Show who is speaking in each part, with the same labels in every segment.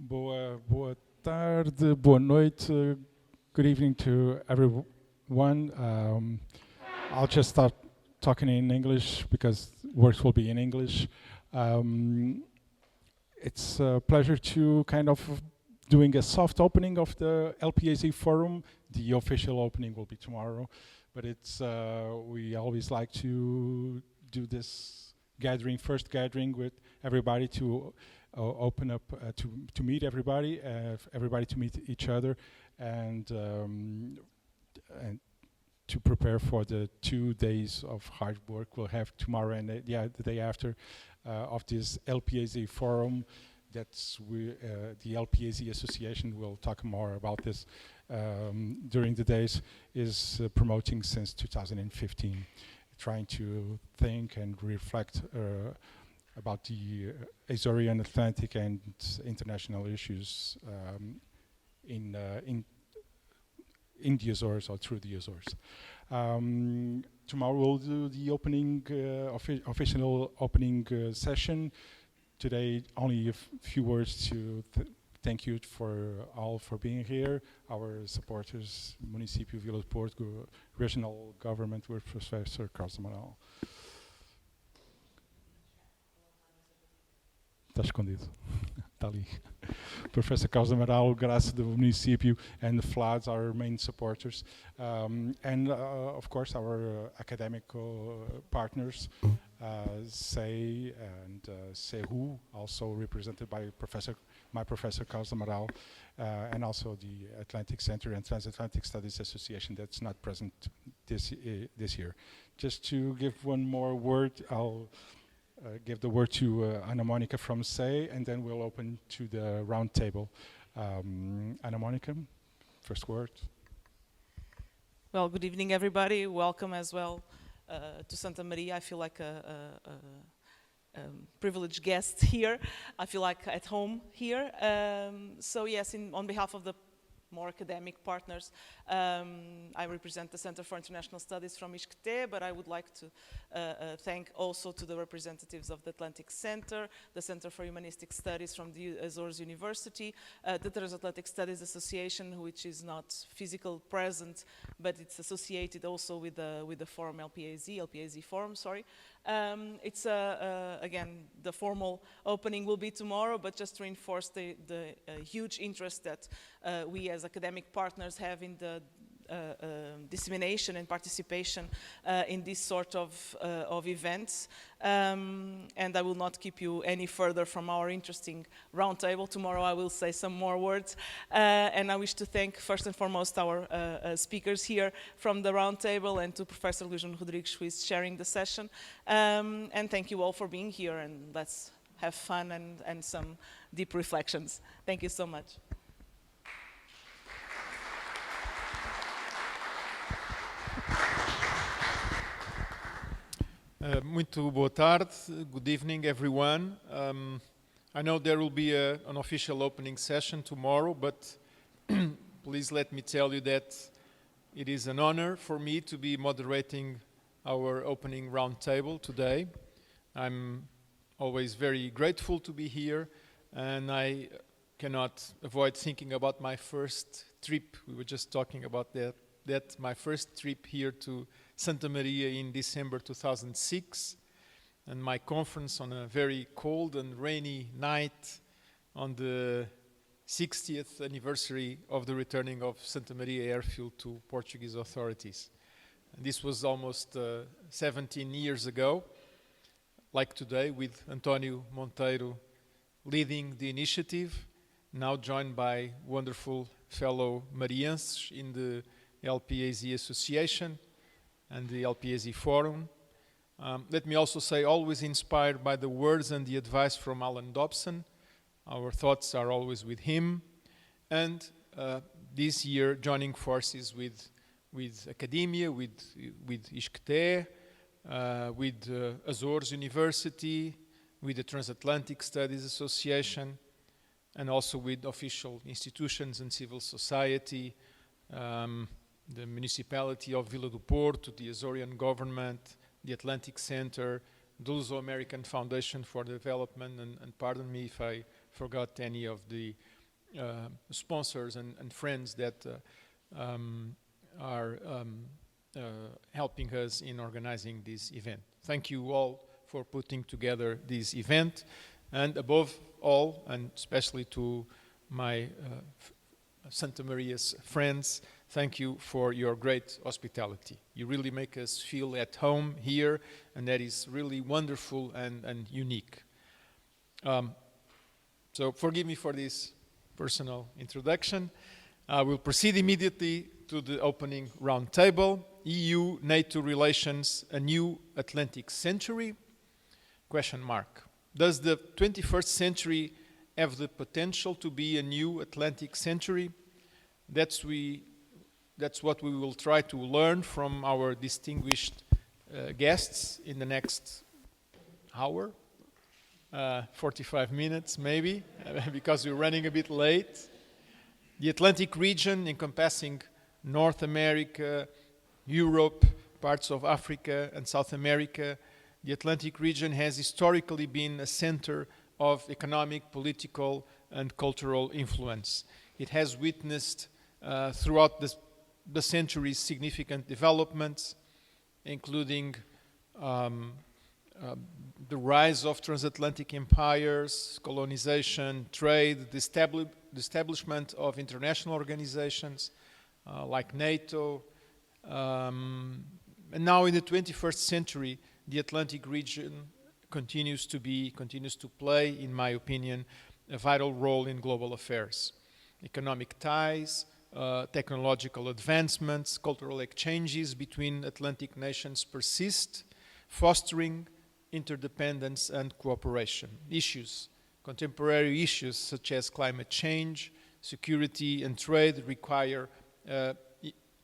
Speaker 1: Boa tarde, boa noite, good evening to everyone. I'll just start talking in English because works will be in English. It's a pleasure to kind of doing a soft opening of the LPAZ forum. The official opening will be tomorrow, but it's we always like to do this first gathering with everybody to open up to meet everybody to meet each other, and to prepare for the 2 days of hard work we'll have tomorrow and the day after of this LPAZ forum. That's the LPAZ Association will talk more about this during the days, is promoting since 2015, trying to think and reflect about the Azorean, Atlantic and international issues in the Azores or through the Azores. Tomorrow we'll do the opening, official opening session. Today only a few words to thank you all for being here, our supporters, Município Vila do Porto, regional government with Professor Carlos Amaral. Está escondido. Está ali. Professor Carlos Amaral, Graça do Município, and the FLADs, our main supporters. And of course our academic partners, CEI and CEU, also represented by my Professor Carlos Amaral, and also the Atlantic Center and Transatlantic Studies Association that's not present this year. Just to give one more word, I'll give the word to Ana Monica from CEI, and then we'll open to the roundtable. Ana Monica, first word.
Speaker 2: Well, good evening, everybody. Welcome as well to Santa Maria. I feel like a privileged guest here. I feel like at home here. So yes, on behalf of the more academic partners, I represent the Center for International Studies from ISCTE, but I would like to thank also to the representatives of the Atlantic Center, the Center for Humanistic Studies from the Azores University, the Transatlantic Studies Association, which is not physical present, but it's associated also with the forum LPAZ forum, sorry. It's again, the formal opening will be tomorrow, but just to reinforce the huge interest that we as academic partners have in the dissemination and participation in this sort of events. And I will not keep you any further from our interesting roundtable. Tomorrow I will say some more words. And I wish to thank first and foremost our speakers here from the roundtable, and to Professor Luís Rodrigues, who is sharing the session. And thank you all for being here, and let's have fun and some deep reflections. Thank you so much.
Speaker 3: Muito boa tarde. Good evening, everyone. I know there will be an official opening session tomorrow, but please let me tell you that it is an honor for me to be moderating our opening roundtable today. I'm always very grateful to be here, and I cannot avoid thinking about my first trip. We were just talking about that my first trip here to Santa Maria in December 2006, and my conference on a very cold and rainy night on the 60th anniversary of the returning of Santa Maria airfield to Portuguese authorities. And this was almost 17 years ago, like today, with António Monteiro leading the initiative, now joined by wonderful fellow Marienses in the LPAZ Association and the LPAZ Forum. Let me also say, always inspired by the words and the advice from Alan Dobson. Our thoughts are always with him. And this year, joining forces with academia, with ISCTE, with Azores University, with the Transatlantic Studies Association, and also with official institutions and civil society, the municipality of Vila do Porto, the Azorean government, the Atlantic Center, the Luso-American Foundation for Development, and pardon me if I forgot any of the sponsors and friends that are helping us in organizing this event. Thank you all for putting together this event, and above all, and especially to my Santa Maria's friends, thank you for your great hospitality. You really make us feel at home here, and that is really wonderful and unique. So forgive me for this personal introduction. I will proceed immediately to the opening roundtable. EU-NATO relations, a new Atlantic century? Question mark. Does the 21st century have the potential to be a new Atlantic century? That's what we will try to learn from our distinguished guests in the next hour, 45 minutes maybe, because we're running a bit late. The Atlantic region encompassing North America, Europe, parts of Africa and South America. The Atlantic region has historically been a center of economic, political and cultural influence. It has witnessed throughout the centuries significant developments, including the rise of transatlantic empires, colonization, trade, the establishment of international organizations like NATO. And now in the 21st century, the Atlantic region continues to play, in my opinion, a vital role in global affairs. Economic ties, technological advancements, cultural exchanges between Atlantic nations persist, fostering interdependence and cooperation. Contemporary issues such as climate change, security and trade require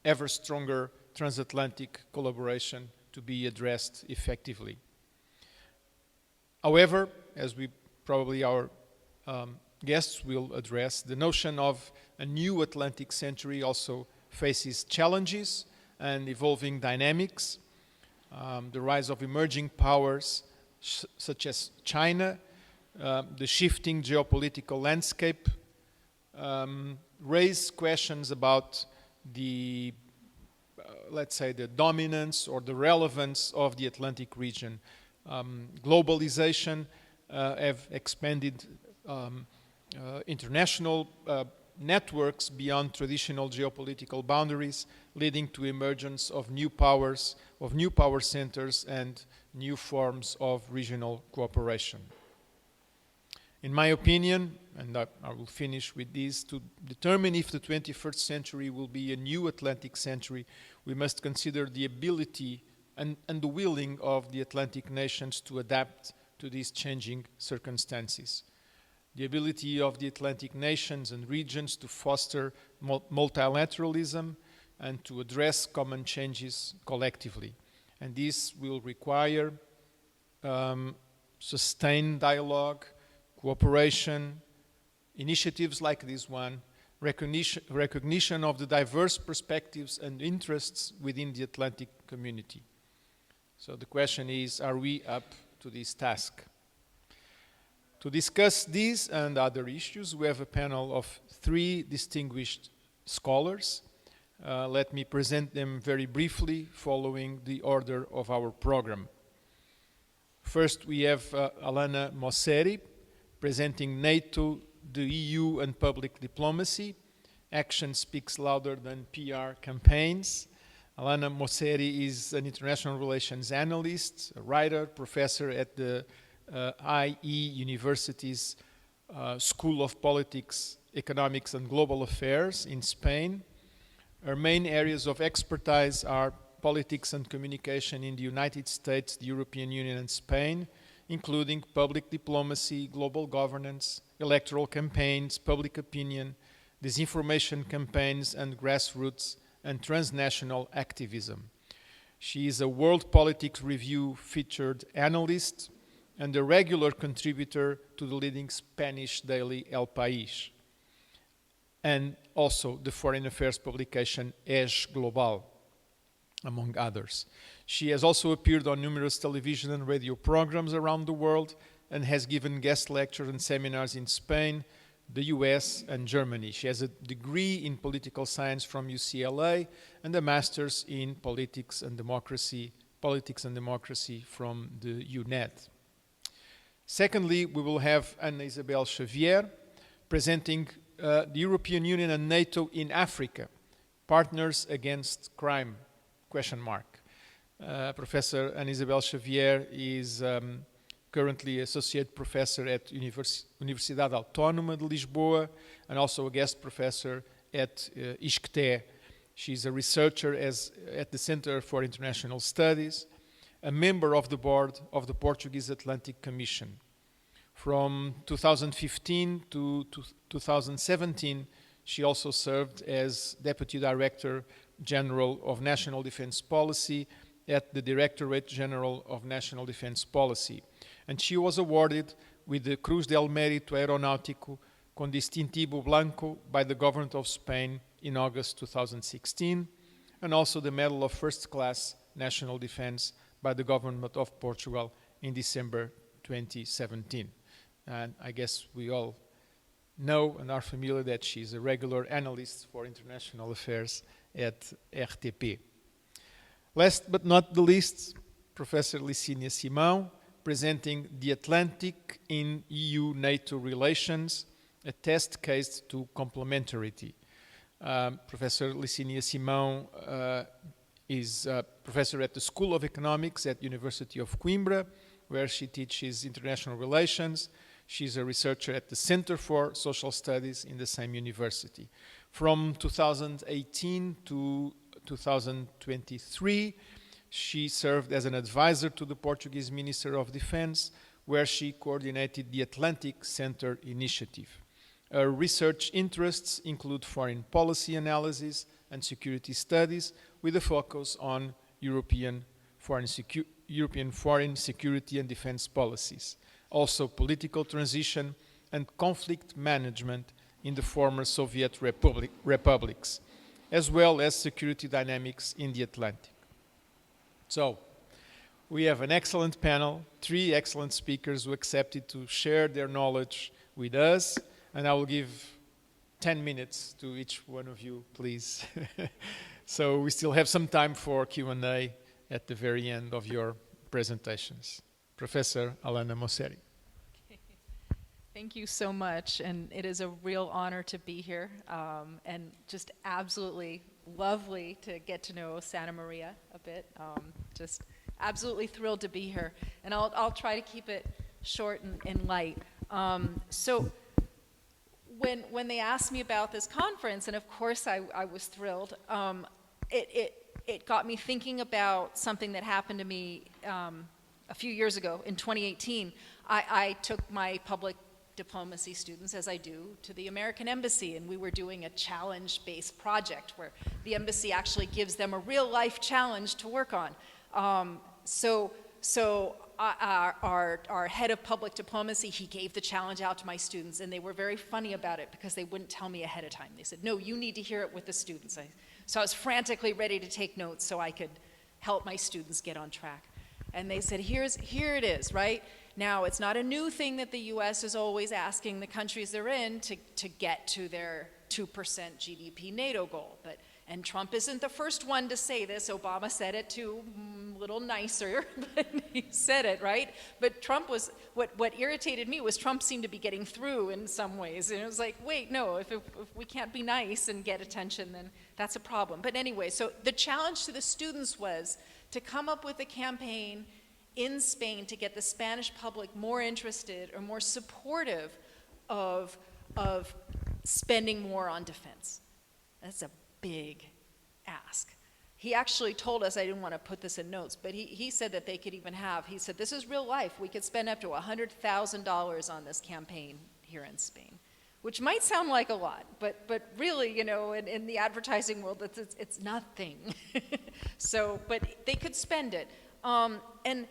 Speaker 3: ever stronger transatlantic collaboration to be addressed effectively. However, as our guests will address, the notion of a new Atlantic century also faces challenges and evolving dynamics. The rise of emerging powers such as China, the shifting geopolitical landscape raise questions about the dominance or the relevance of the Atlantic region. Globalization have expanded international networks beyond traditional geopolitical boundaries, leading to emergence of new power centers and new forms of regional cooperation. In my opinion, and I will finish with this, to determine if the 21st century will be a new Atlantic century, we must consider the ability and the willing of the Atlantic nations to adapt to these changing circumstances. The ability of the Atlantic nations and regions to foster multilateralism and to address common changes collectively. And this will require sustained dialogue, cooperation, initiatives like this one, recognition of the diverse perspectives and interests within the Atlantic community. So the question is, are we up to this task? To discuss these and other issues, we have a panel of 3 distinguished scholars. Let me present them very briefly following the order of our program. First, we have Alana Moceri, presenting NATO, the EU and public diplomacy. Action speaks louder than PR campaigns. Alana Moceri is an international relations analyst, a writer, professor at the IE University's School of Politics, Economics and Global Affairs in Spain. Her main areas of expertise are politics and communication in the United States, the European Union and Spain, including public diplomacy, global governance, electoral campaigns, public opinion, disinformation campaigns, and grassroots and transnational activism. She is a World Politics Review featured analyst and a regular contributor to the leading Spanish daily LPAZ, and also the foreign affairs publication ES Global, among others. She has also appeared on numerous television and radio programs around the world and has given guest lectures and seminars in Spain, the US, and Germany. She has a degree in political science from UCLA and a master's in politics and democracy from the EU-NATO. Secondly, we will have Isabel Xavier presenting the European Union and NATO in Africa, Partners Against Crime, ? Professor Isabel Xavier is currently Associate Professor at Universidade Autónoma de Lisboa and also a guest professor at ISCTE. She's a researcher at the Center for International Studies, a member of the board of the Portuguese Atlantic Commission. From 2015 to 2017, she also served as Deputy Director General of National Defense Policy at the Directorate General of National Defense Policy. And she was awarded with the Cruz del Mérito Aeronáutico con Distintivo Blanco by the government of Spain in August 2016, and also the Medal of First Class National Defense by the government of Portugal in December 2017. And I guess we all know and are familiar that she's a regular analyst for international affairs at RTP. Last but not the least, Professor Licínia Simão, presenting The Atlantic in EU-NATO Relations, a test case to complementarity. Professor Licínia Simão is a professor at the School of Economics at University of Coimbra, where she teaches international relations. She's a researcher at the Center for Social Studies in the same university. From 2018 to 2023, she served as an advisor to the Portuguese Minister of Defense, where she coordinated the Atlantic Center Initiative. Her research interests include foreign policy analysis and security studies with a focus on European foreign security and defense policies, also political transition and conflict management in the former Soviet republics, as well as security dynamics in the Atlantic. So, we have an excellent panel, 3 excellent speakers who accepted to share their knowledge with us, and I will give 10 minutes to each one of you, please. So we still have some time for Q&A at the very end of your presentations. Professor Alana Moceri.
Speaker 4: Thank you so much, and it is a real honor to be here, and just absolutely lovely to get to know Santa Maria a bit. Just absolutely thrilled to be here, and I'll try to keep it short and light. So when they asked me about this conference, and of course I was thrilled, it got me thinking about something that happened to me a few years ago in 2018. I took my public diplomacy students, as I do, to the American Embassy, and we were doing a challenge-based project where the embassy actually gives them a real-life challenge to work on. So our head of public diplomacy, he gave the challenge out to my students, and they were very funny about it because they wouldn't tell me ahead of time. They said, no, you need to hear it with the students. So I was frantically ready to take notes so I could help my students get on track. And they said, here it is, right? Now, it's not a new thing that the US is always asking the countries they're in to get to their 2% GDP NATO goal. And Trump isn't the first one to say this. Obama said it too, a little nicer, but he said it, right? But Trump was, what irritated me was Trump seemed to be getting through in some ways. And it was like, wait, no, if we can't be nice and get attention, then that's a problem. But anyway, so the challenge to the students was to come up with a campaign in Spain to get the Spanish public more interested or more supportive of spending more on defense. That's a big ask. He actually told us, I didn't want to put this in notes, but he said that they could even have, he said, this is real life. We could spend up to $100,000 on this campaign here in Spain, which might sound like a lot, but really, you know, in the advertising world, it's nothing. So, but they could spend it. And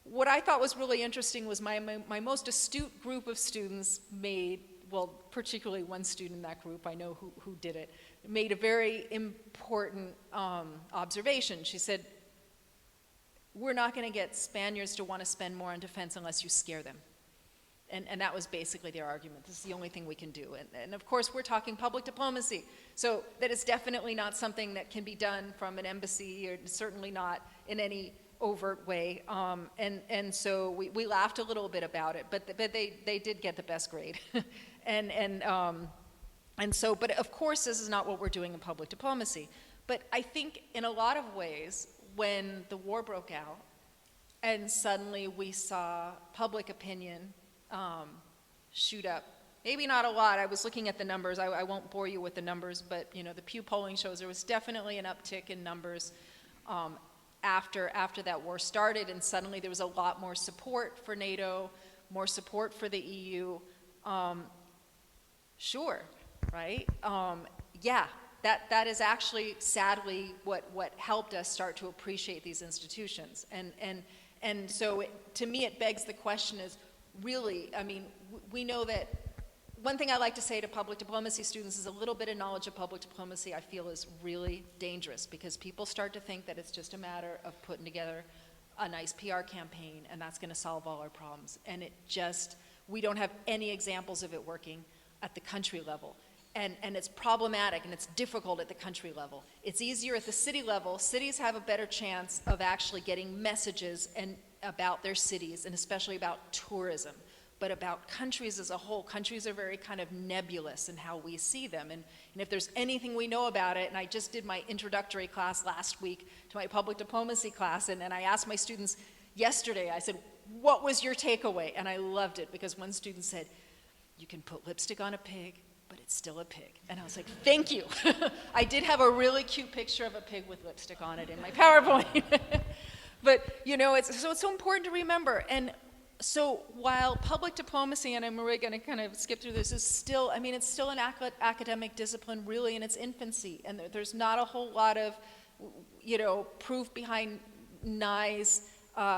Speaker 4: what I thought was really interesting was my most astute group of students made, well, particularly one student in that group, I know who did it, made a very important observation. She said, we're not going to get Spaniards to want to spend more on defense unless you scare them. And that was basically their argument. This is the only thing we can do. And of course, we're talking public diplomacy. So that is definitely not something that can be done from an embassy, or certainly not in any overt way. And so we laughed a little bit about it, but they did get the best grade. But of course, this is not what we're doing in public diplomacy. But I think in a lot of ways, when the war broke out, and suddenly we saw public opinion shoot up. Maybe not a lot. I was looking at the numbers. I won't bore you with the numbers, but you know, the Pew polling shows there was definitely an uptick in numbers after that war started, and suddenly there was a lot more support for NATO, more support for the EU. Sure, right? Yeah, that is actually sadly what helped us start to appreciate these institutions. And so to me, it begs the question is, really, I mean, we know that one thing I like to say to public diplomacy students is a little bit of knowledge of public diplomacy I feel is really dangerous, because people start to think that it's just a matter of putting together a nice PR campaign and that's going to solve all our problems. And we don't have any examples of it working at the country level. And it's problematic and it's difficult at the country level. It's easier at the city level. Cities have a better chance of actually getting messages about their cities, and especially about tourism. But about countries as a whole, countries are very kind of nebulous in how we see them. And if there's anything we know about it, and I just did my introductory class last week to my public diplomacy class, and I asked my students yesterday, I said, what was your takeaway? And I loved it, because one student said, you can put lipstick on a pig, but it's still a pig. And I was like, thank you. I did have a really cute picture of a pig with lipstick on it in my PowerPoint. But, you know, it's so important to remember. And so while public diplomacy, and I'm really going to kind of skip through this, is still, I mean, it's still an academic discipline really in its infancy. And there's not a whole lot of, you know, proof behind Nye's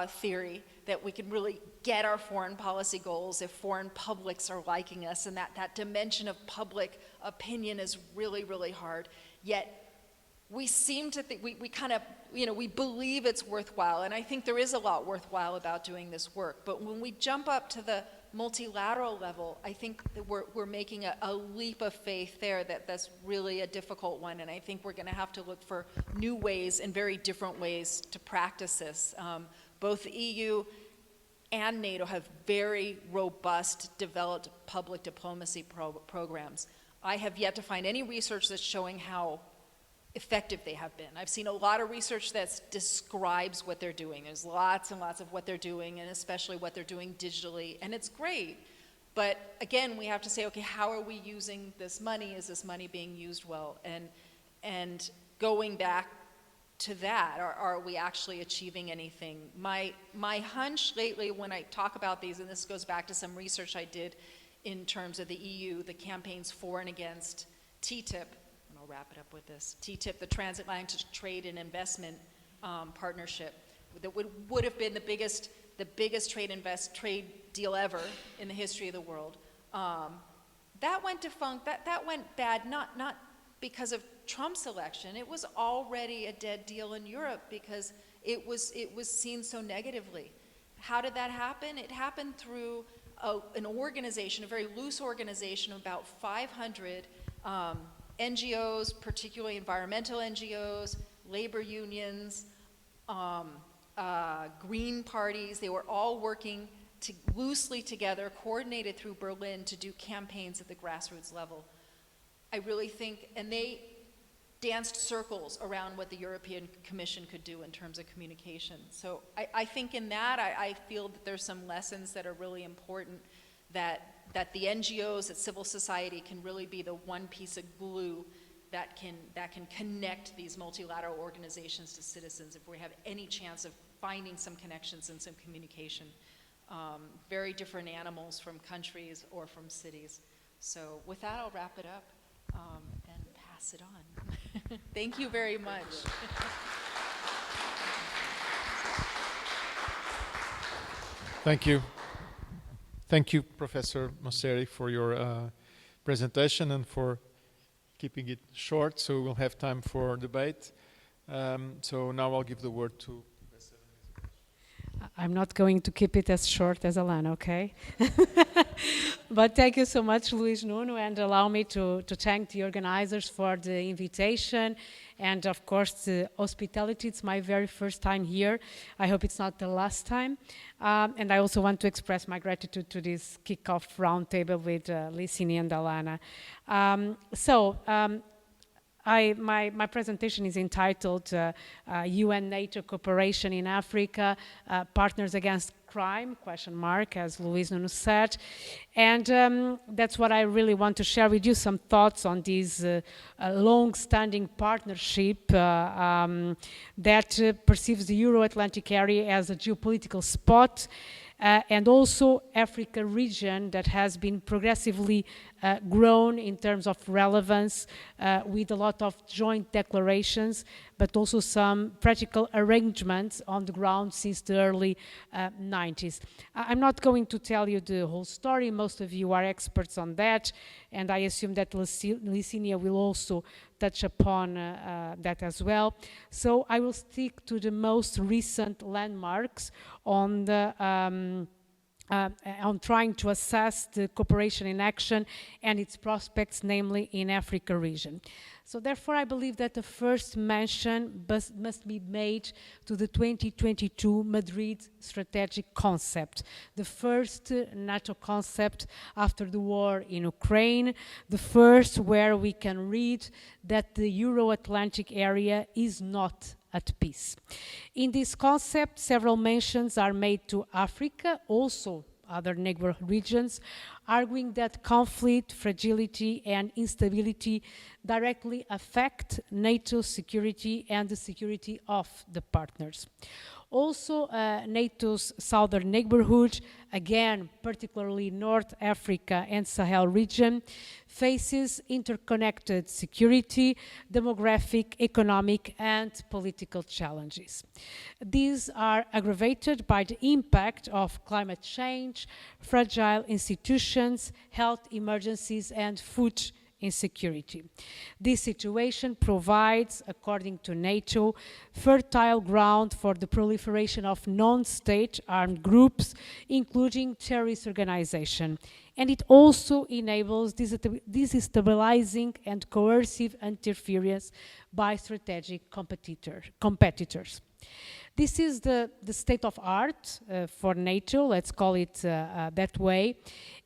Speaker 4: theory that we can really get our foreign policy goals if foreign publics are liking us. And that dimension of public opinion is really, really hard. Yet we seem to think, we kind of, you know, we believe it's worthwhile, and I think there is a lot worthwhile about doing this work. But when we jump up to the multilateral level, I think that we're making a leap of faith there that's really a difficult one, and I think we're going to have to look for new ways and very different ways to practice this. Both the EU and NATO have very robust, developed public diplomacy programs. I have yet to find any research that's showing how effective they have been. I've seen a lot of research that describes what they're doing. There's lots and lots of what they're doing, and especially what they're doing digitally, and it's great. But again, we have to say, okay, how are we using this money? Is this money being used well? And going back to that, are we actually achieving anything? My hunch lately when I talk about these, and this goes back to some research I did in terms of the EU, the campaigns for and against TTIP, I'll wrap it up with this. TTIP, the Transatlantic Trade and Investment Partnership, that would have been the biggest trade deal ever in the history of the world. That went defunct. That went bad. Not because of Trump's election. It was already a dead deal in Europe because it was seen so negatively. How did that happen? It happened through an organization, a very loose organization of about 500. NGOs, particularly environmental NGOs, labor unions, green parties, they were all working loosely together, coordinated through Berlin to do campaigns at the grassroots level. I really think, and they danced circles around what the European Commission could do in terms of communication. So I think in that, I feel that there's some lessons that are really important, that the NGOs, that civil society can really be the one piece of glue that can connect these multilateral organizations to citizens if we have any chance of finding some connections and some communication. Very different animals from countries or from cities. So with that, I'll wrap it up and pass it on. Thank you very much.
Speaker 3: Thank you. Thank you, Professor Moceri, for your presentation and for keeping it short, so we'll have time for debate. So now I'll give the word to Professor.
Speaker 5: I'm not going to keep it as short as Alana, okay? But thank you so much, Luís, Nuno, and allow me to thank the organizers for the invitation and, of course, the hospitality. It's my very first time here. I hope it's not the last time. And I also want to express my gratitude to this kickoff roundtable with Licínia and Alana. My presentation is entitled UN-NATO Cooperation in Africa, Partners Against Crime, as Luís Nuno said. And that's what I really want to share with you, some thoughts on this long-standing partnership that perceives the Euro-Atlantic area as a geopolitical spot, and also Africa region that has been progressively grown in terms of relevance with a lot of joint declarations, but also some practical arrangements on the ground since the early 90s. I'm not going to tell you the whole story. Most of you are experts on that, and I assume that Licínia will also touch upon that as well. So I will stick to the most recent landmarks on the on trying to assess the cooperation in action and its prospects, namely in Africa region. So therefore, I believe that the first mention must be made to the 2022 Madrid strategic concept, the first NATO concept after the war in Ukraine, the first where we can read that the Euro-Atlantic area is not at peace. In this concept, several mentions are made to Africa, also other neighborhood regions, arguing that conflict, fragility, and instability directly affect NATO's security and the security of the partners. Also, NATO's southern neighborhood, again, particularly North Africa and Sahel region, faces interconnected security, demographic, economic, and political challenges. These are aggravated by the impact of climate change, fragile institutions, health emergencies, and food insecurity. This situation provides, according to NATO, fertile ground for the proliferation of non-state armed groups, including terrorist organizations. And it also enables destabilizing and coercive interference by strategic competitors. This is the state of art for NATO, let's call it that way.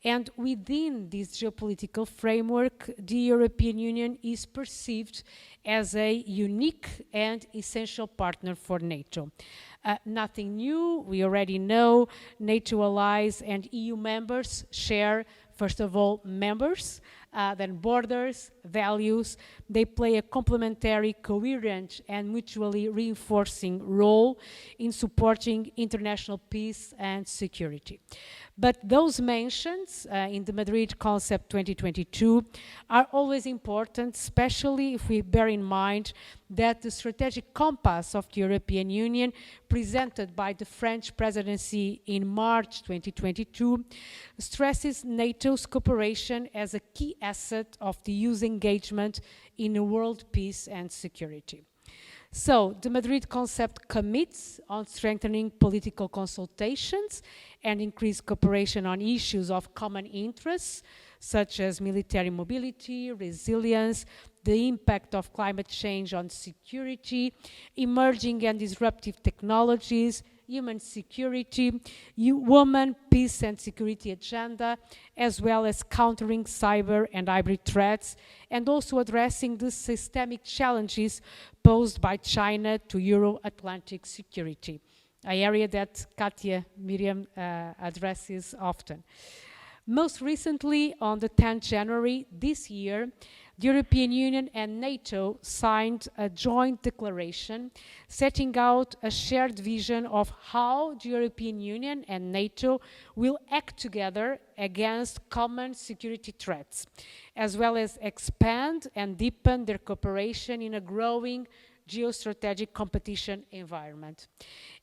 Speaker 5: And within this geopolitical framework, the European Union is perceived as a unique and essential partner for NATO. Nothing new, we already know NATO allies and EU members share, first of all, members, then borders, values. They play a complementary, coherent, and mutually reinforcing role in supporting international peace and security. But those mentions in the Madrid Concept 2022 are always important, especially if we bear in mind that the strategic compass of the European Union, presented by the French presidency in March 2022, stresses NATO's cooperation as a key asset of the EU's engagement in world peace and security. So, the Madrid Concept commits on strengthening political consultations and increased cooperation on issues of common interests, such as military mobility, resilience, the impact of climate change on security, emerging and disruptive technologies, human security, women, peace and security agenda, as well as countering cyber and hybrid threats, and also addressing the systemic challenges posed by China to Euro-Atlantic security, an area that Katia Miriam addresses often. Most recently, on the 10th January this year, the European Union and NATO signed a joint declaration setting out a shared vision of how the European Union and NATO will act together against common security threats, as well as expand and deepen their cooperation in a growing geostrategic competition environment.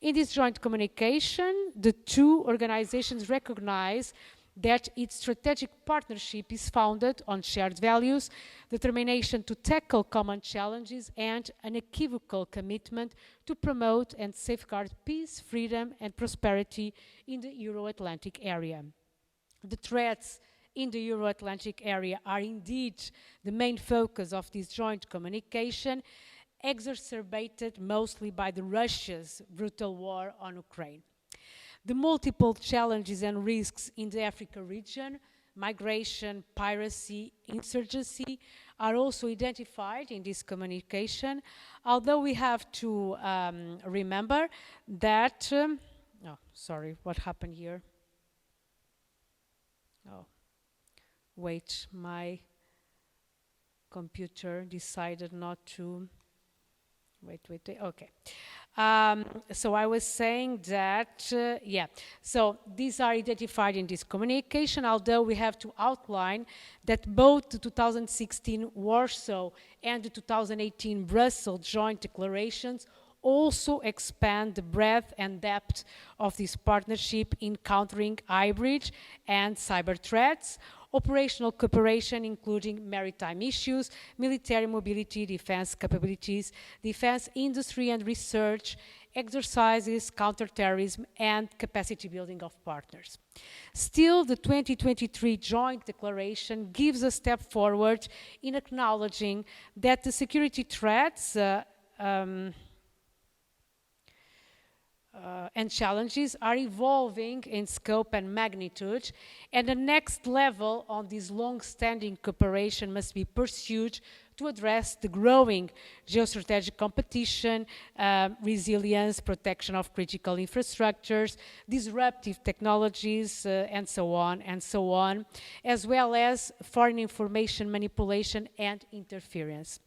Speaker 5: In this joint communication, the two organizations recognize that its strategic partnership is founded on shared values, determination to tackle common challenges, and an unequivocal commitment to promote and safeguard peace, freedom, and prosperity in the Euro-Atlantic area. The threats in the Euro-Atlantic area are indeed the main focus of this joint communication, exacerbated mostly by Russia's brutal war on Ukraine. The multiple challenges and risks in the Africa region, migration, piracy, insurgency, are also identified in this communication, although we have to remember that, oh, sorry, what happened here? Oh, wait, my computer decided not to, wait, okay. So I was saying that, so these are identified in this communication, although we have to outline that both the 2016 Warsaw and the 2018 Brussels joint declarations also expand the breadth and depth of this partnership in countering hybrid and cyber threats, operational cooperation including maritime issues, military mobility, defense capabilities, defense industry and research, exercises, counterterrorism, and capacity building of partners. Still, the 2023 joint declaration gives a step forward in acknowledging that the security threats and challenges are evolving in scope and magnitude, and the next level on this long-standing cooperation must be pursued to address the growing geostrategic competition, resilience, protection of critical infrastructures, disruptive technologies, and so on, as well as foreign information manipulation and interference.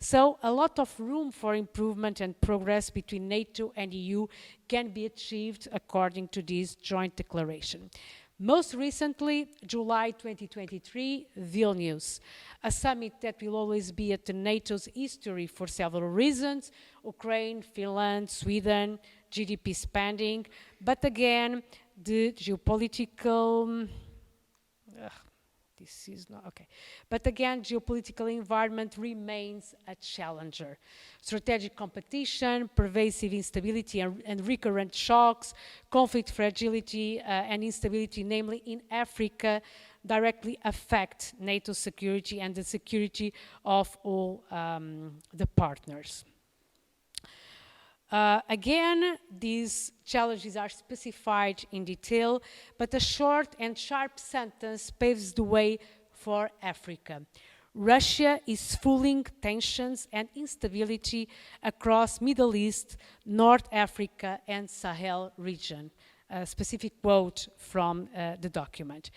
Speaker 5: So a lot of room for improvement and progress between NATO and EU can be achieved according to this joint declaration. Most recently, July 2023, Vilnius, a summit that will always be at the NATO's history for several reasons: Ukraine, Finland, Sweden, GDP spending, but again, the geopolitical, this is not, okay. But again, geopolitical environment remains a challenger. Strategic competition, pervasive instability and recurrent shocks, conflict fragility and instability, namely in Africa, directly affect NATO's security and the security of all the partners. Again, these challenges are specified in detail, but a short and sharp sentence paves the way for Africa. Russia is fueling tensions and instability across Middle East, North Africa, and Sahel region. A specific quote from the document.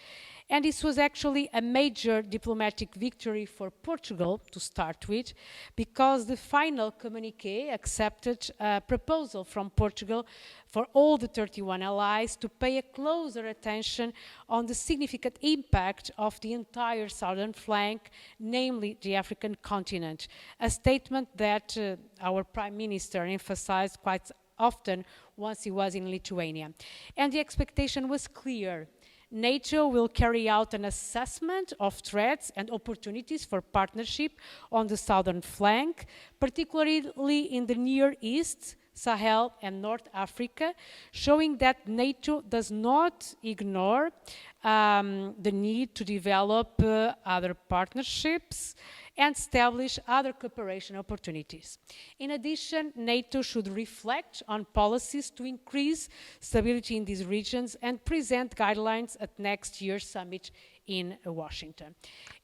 Speaker 5: And this was actually a major diplomatic victory for Portugal to start with, because the final communiqué accepted a proposal from Portugal for all the 31 allies to pay a closer attention on the significant impact of the entire southern flank, namely the African continent, a statement that our Prime Minister emphasized quite often once he was in Lithuania. And the expectation was clear. NATO will carry out an assessment of threats and opportunities for partnership on the southern flank, particularly in the Near East, Sahel, and North Africa, showing that NATO does not ignore the need to develop other partnerships and establish other cooperation opportunities. In addition, NATO should reflect on policies to increase stability in these regions and present guidelines at next year's summit in Washington.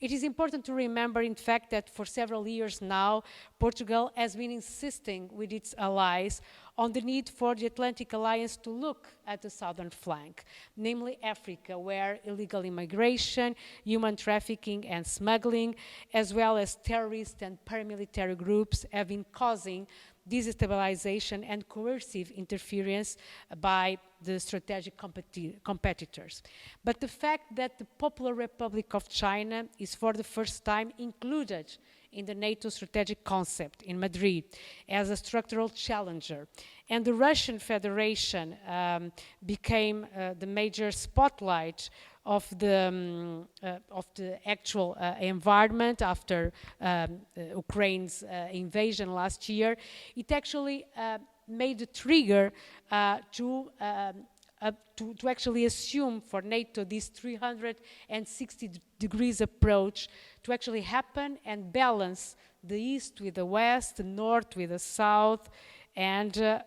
Speaker 5: It is important to remember, in fact, that for several years now, Portugal has been insisting with its allies on the need for the Atlantic Alliance to look at the southern flank, namely Africa, where illegal immigration, human trafficking and smuggling, as well as terrorist and paramilitary groups have been causing destabilization and coercive interference by the strategic competitors. But the fact that the Popular Republic of China is for the first time included in the NATO strategic concept in Madrid as a structural challenger, and the Russian Federation became the major spotlight of the actual environment after Ukraine's invasion last year, it actually made a trigger to actually assume for NATO this 360 degrees approach to actually happen and balance the East with the West, the North with the South, and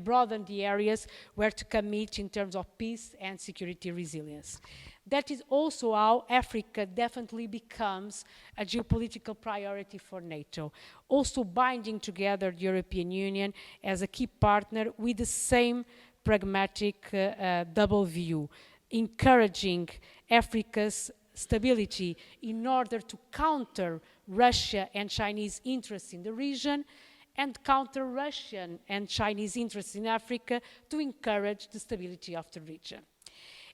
Speaker 5: broaden the areas where to commit in terms of peace and security resilience. That is also how Africa definitely becomes a geopolitical priority for NATO, also binding together the European Union as a key partner with the same pragmatic double view, encouraging Africa's stability in order to counter Russia and Chinese interests in the region, and counter Russian and Chinese interests in Africa to encourage the stability of the region.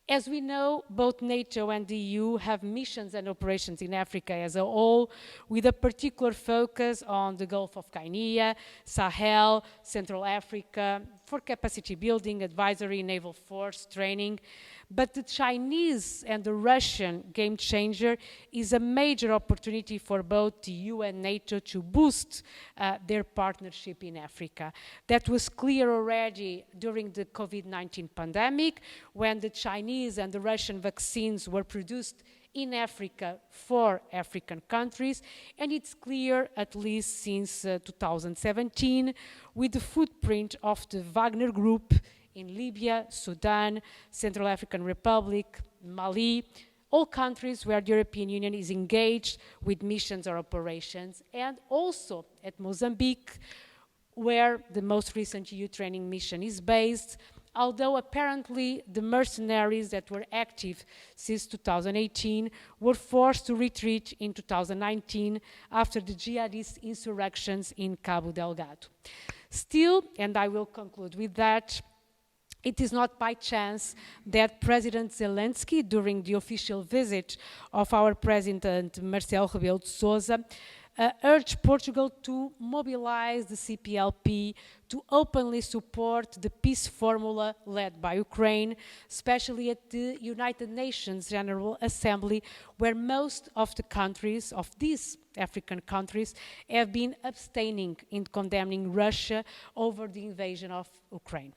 Speaker 5: As we know, both NATO and the EU have missions and operations in Africa as a whole, with a particular focus on the Gulf of Guinea, Sahel, Central Africa, for capacity building, advisory, naval force, training. But the Chinese and the Russian game changer is a major opportunity for both the EU and NATO to boost their partnership in Africa. That was clear already during the COVID-19 pandemic, when the Chinese and the Russian vaccines were produced in Africa for African countries, and it's clear at least since 2017 with the footprint of the Wagner Group in Libya, Sudan, Central African Republic, Mali, all countries where the European Union is engaged with missions or operations, and also at Mozambique, where the most recent EU training mission is based, although apparently the mercenaries that were active since 2018 were forced to retreat in 2019 after the jihadist insurrections in Cabo Delgado. Still, and I will conclude with that, it is not by chance that President Zelensky, during the official visit of our President Marcelo Rebelo de Sousa, urged Portugal to mobilize the CPLP to openly support the peace formula led by Ukraine, especially at the United Nations General Assembly, where most of the countries, of these African countries, have been abstaining in condemning Russia over the invasion of Ukraine.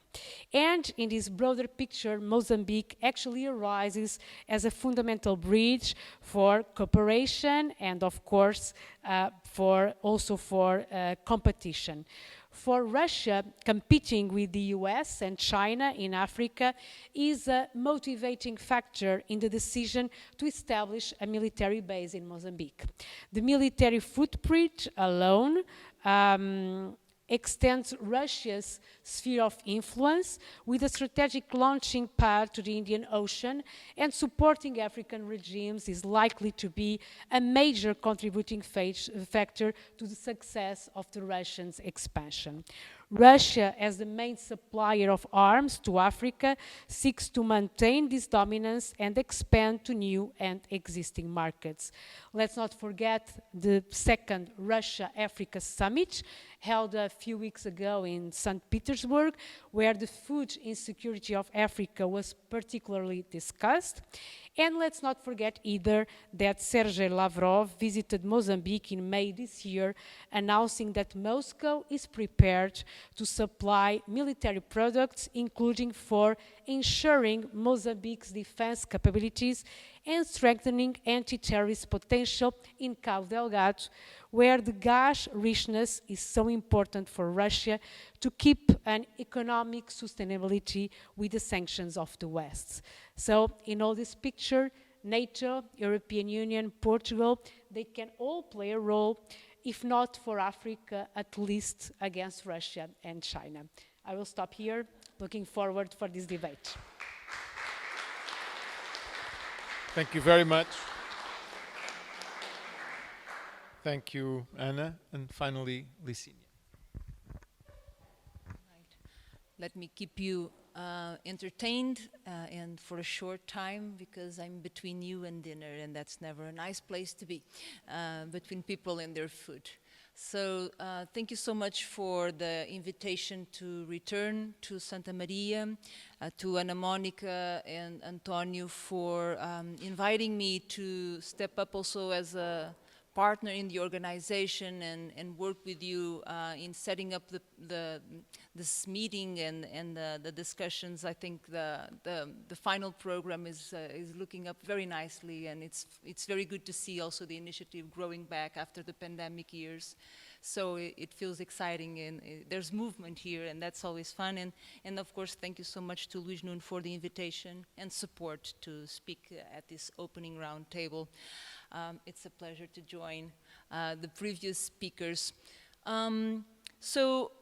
Speaker 5: And in this broader picture, Mozambique actually arises as a fundamental bridge for cooperation and, of course, for competition. For Russia, competing with the US and China in Africa is a motivating factor in the decision to establish a military base in Mozambique. The military footprint alone extends Russia's sphere of influence with a strategic launching pad to the Indian Ocean, and supporting African regimes is likely to be a major contributing factor to the success of the Russians' expansion. Russia, as the main supplier of arms to Africa, seeks to maintain this dominance and expand to new and existing markets. Let's not forget the second Russia-Africa summit held a few weeks ago in St. Petersburg, where the food insecurity of Africa was particularly discussed. And let's not forget either that Sergei Lavrov visited Mozambique in May this year, announcing that Moscow is prepared to supply military products, including for ensuring Mozambique's defense capabilities and strengthening anti-terrorist potential in Cabo Delgado, where the gas richness is so important for Russia to keep an economic sustainability with the sanctions of the West. So in all this picture, NATO, European Union, Portugal, they can all play a role, if not for Africa, at least against Russia and China. I will stop here, looking forward for this debate.
Speaker 3: Thank you very much. Thank you, Anna. And finally, Licínia.
Speaker 6: Right. Let me keep you entertained and for a short time, because I'm between you and dinner, and that's never a nice place to be, between people and their food. So thank you so much for the invitation to return to Santa Maria, to Ana Monica and Antonio for inviting me to step up also as a partner in the organization and work with you in setting up this meeting and the discussions. I think the final program is looking up very nicely, and it's very good to see also the initiative growing back after the pandemic years. So it feels exciting, and there's movement here, and that's always fun. And of course, thank you so much to Luís Nuno for the invitation and support to speak at this opening roundtable. It's a pleasure to join the previous speakers. So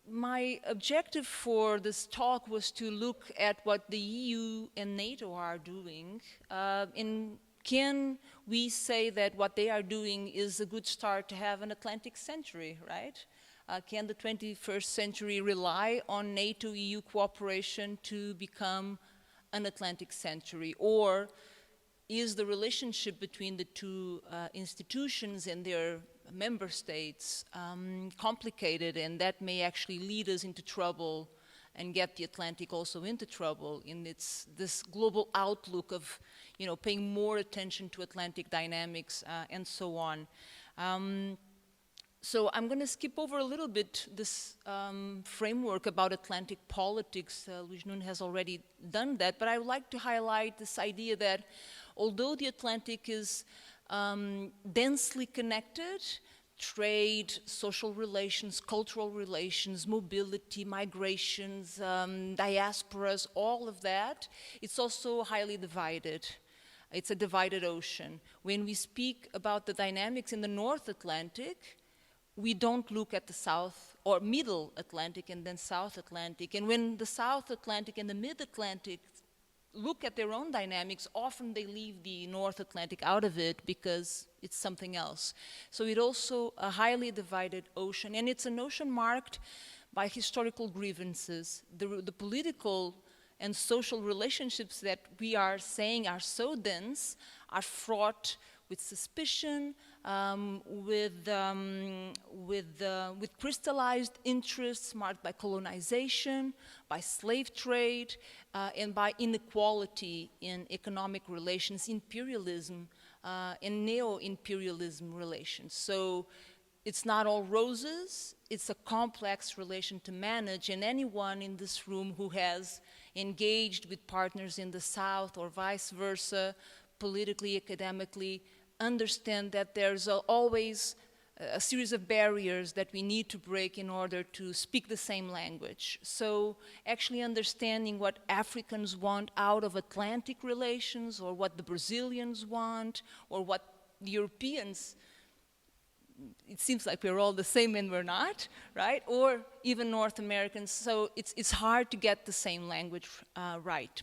Speaker 6: my objective for this talk was to look at what the EU and NATO are doing. Can we say that what they are doing is a good start to have an Atlantic century, right? Can the 21st century rely on NATO-EU cooperation to become an Atlantic century? Or is the relationship between the two institutions and their member states complicated, and that may actually lead us into trouble and get the Atlantic also into trouble in this global outlook of, paying more attention to Atlantic dynamics and so on. So I'm going to skip over a little bit this framework about Atlantic politics. Luís Nuno has already done that, but I would like to highlight this idea that although the Atlantic is densely connected, trade, social relations, cultural relations, mobility, migrations, diasporas, all of that, it's also highly divided. It's a divided ocean. When we speak about the dynamics in the North Atlantic, we don't look at the South or Middle Atlantic and then South Atlantic. And when the South Atlantic and the Mid-Atlantic look at their own dynamics, often they leave the North Atlantic out of it because it's something else. So it's also a highly divided ocean, and it's an ocean marked by historical grievances. The political and social relationships that we are saying are so dense are fraught with suspicion, with crystallized interests marked by colonization, by slave trade, and by inequality in economic relations, imperialism, and neo-imperialism relations. So it's not all roses, it's a complex relation to manage, and anyone in this room who has engaged with partners in the South or vice versa, politically, academically, understand that there's always a series of barriers that we need to break in order to speak the same language. So actually understanding what Africans want out of Atlantic relations, or what the Brazilians want, or what the Europeans, it seems like we're all the same and we're not, right? Or even North Americans, so it's hard to get the same language right.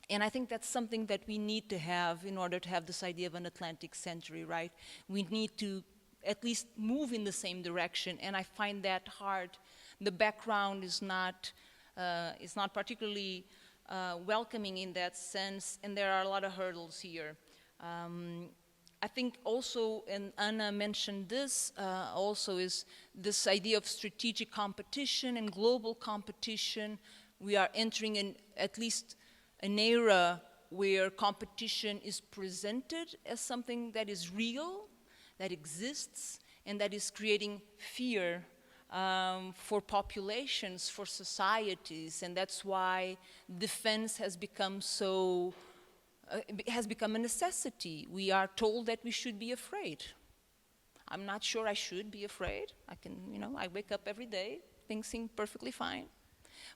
Speaker 6: And I think that's something that we need to have in order to have this idea of an Atlantic century, right? We need to at least move in the same direction, and I find that hard. The background is not particularly welcoming in that sense, and there are a lot of hurdles here. I think also, and Anna mentioned this also, is this idea of strategic competition and global competition. We are entering in at least an era where competition is presented as something that is real, that exists, and that is creating fear for populations, for societies, and that's why defense has become so, has become a necessity. We are told that we should be afraid. I'm not sure I should be afraid. I wake up every day, things seem perfectly fine,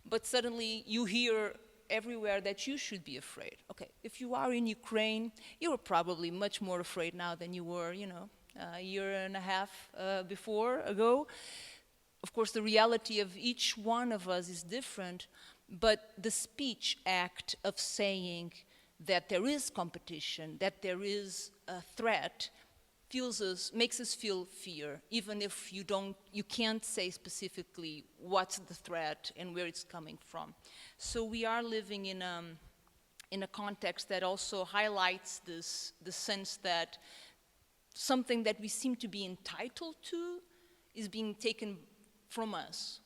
Speaker 6: but suddenly you hear everywhere that you should be afraid. Okay, if you are in Ukraine, you are probably much more afraid now than you were, a year and a half ago. Of course, the reality of each one of us is different, but the speech act of saying that there is competition, that there is a threat, makes us feel fear, even if you can't say specifically what's the threat and where it's coming from. So we are living in a context that also highlights the sense that something that we seem to be entitled to is being taken from us.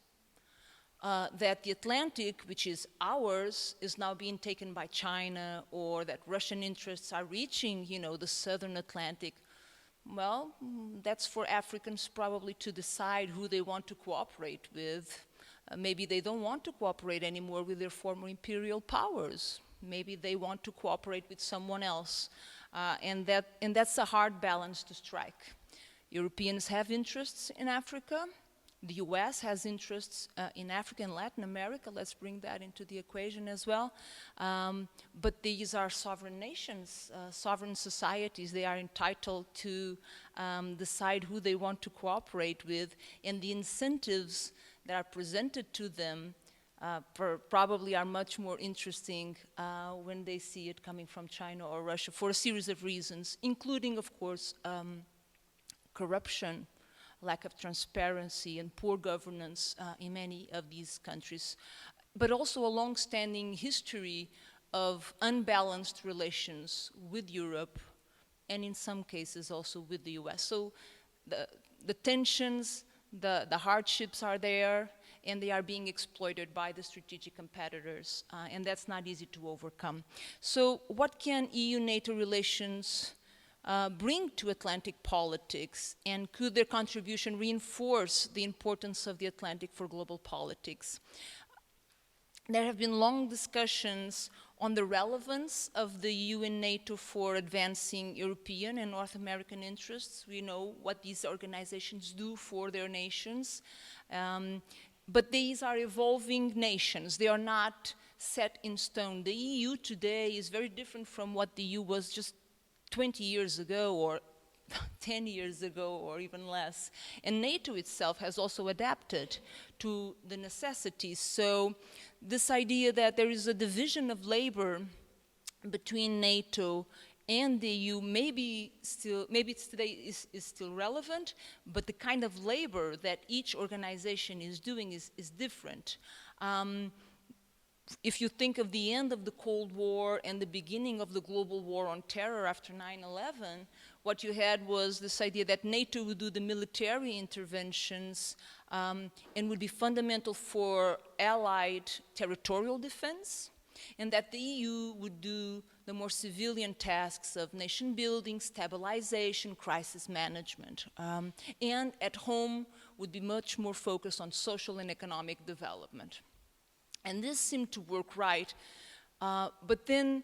Speaker 6: That the Atlantic, which is ours, is now being taken by China, or that Russian interests are reaching, you know, the southern Atlantic. Well, that's for Africans probably to decide who they want to cooperate with. Maybe they don't want to cooperate anymore with their former imperial powers. Maybe they want to cooperate with someone else. And that's a hard balance to strike. Europeans have interests in Africa. The US has interests in Africa and Latin America. Let's bring that into the equation as well. But these are sovereign nations, sovereign societies. They are entitled to decide who they want to cooperate with, and the incentives that are presented to them probably are much more interesting when they see it coming from China or Russia for a series of reasons, including, of course, corruption, lack of transparency, and poor governance in many of these countries, but also a long-standing history of unbalanced relations with Europe, and in some cases also with the US. So the tensions, the hardships are there, and they are being exploited by the strategic competitors, and that's not easy to overcome. So what can EU-NATO relations bring to Atlantic politics, and could their contribution reinforce the importance of the Atlantic for global politics? There have been long discussions on the relevance of the EU and NATO for advancing European and North American interests. We know what these organizations do for their nations, but these are evolving nations. They are not set in stone. The EU today is very different from what the EU was just 20 years ago, or 10 years ago, or even less. And NATO itself has also adapted to the necessities. So this idea that there is a division of labor between NATO and the EU maybe it's today is still relevant, but the kind of labor that each organization is doing is different. If you think of the end of the Cold War and the beginning of the global war on terror after 9/11, what you had was this idea that NATO would do the military interventions and would be fundamental for allied territorial defense, and that the EU would do the more civilian tasks of nation building, stabilization, crisis management, and at home would be much more focused on social and economic development. And this seemed to work right, but then